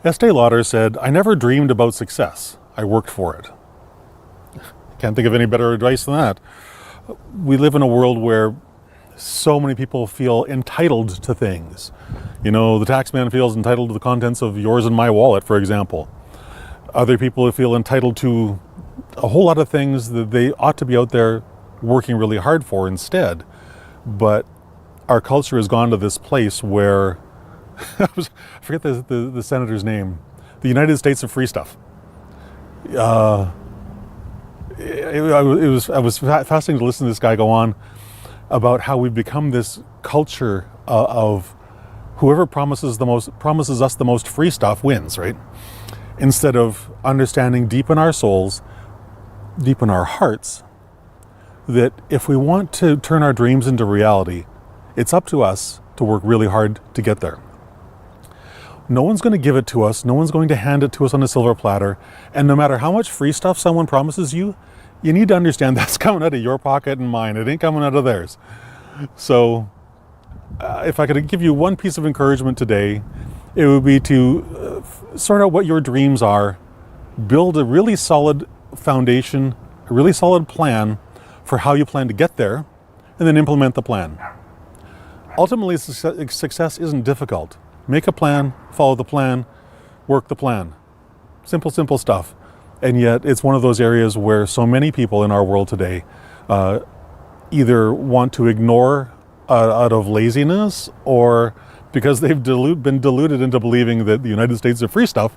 Estée Lauder said, "I never dreamed about success. I worked for it." Can't think of any better advice than that. We live in a world where so many people feel entitled to things. You know, the tax man feels entitled to the contents of yours and my wallet, for example. Other people feel entitled to a whole lot of things that they ought to be out there working really hard for instead. But our culture has gone to this place where I forget the senator's name. The United States of free stuff. It was fascinating to listen to this guy go on about how we've become this culture of whoever promises us the most free stuff wins, right? Instead of understanding deep in our souls, deep in our hearts, that if we want to turn our dreams into reality, it's up to us to work really hard to get there. No one's going to give it to us. No one's going to hand it to us on a silver platter. And no matter how much free stuff someone promises you, you need to understand that's coming out of your pocket and mine. It ain't coming out of theirs. So if I could give you one piece of encouragement today, it would be to sort out what your dreams are, build a really solid foundation, a really solid plan for how you plan to get there, and then implement the plan. Ultimately, success isn't difficult. Make a plan, follow the plan, work the plan. Simple, simple stuff. And yet it's one of those areas where so many people in our world today either want to ignore out of laziness, or because they've been deluded into believing that the United States of free stuff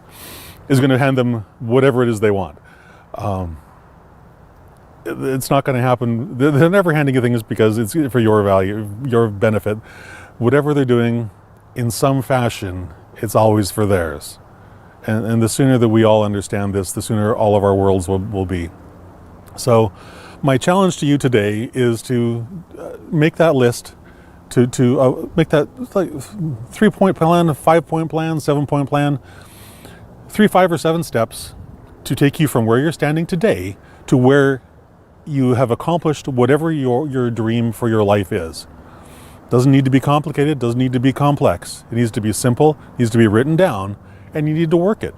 is going to hand them whatever it is they want. It's not going to happen. They're never handing you things because it's for your value, your benefit. Whatever they're doing, in some fashion, it's always for theirs. And the sooner that we all understand this, the sooner all of our worlds will be. So my challenge to you today is to make that list, to make that like 3-point plan, a 5-point plan, 7-point plan, 3, 5, or 7 steps to take you from where you're standing today to where you have accomplished whatever your dream for your life is. Doesn't need to be complicated, doesn't need to be complex. It needs to be simple, needs to be written down, and you need to work it.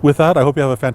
With that, I hope you have a fantastic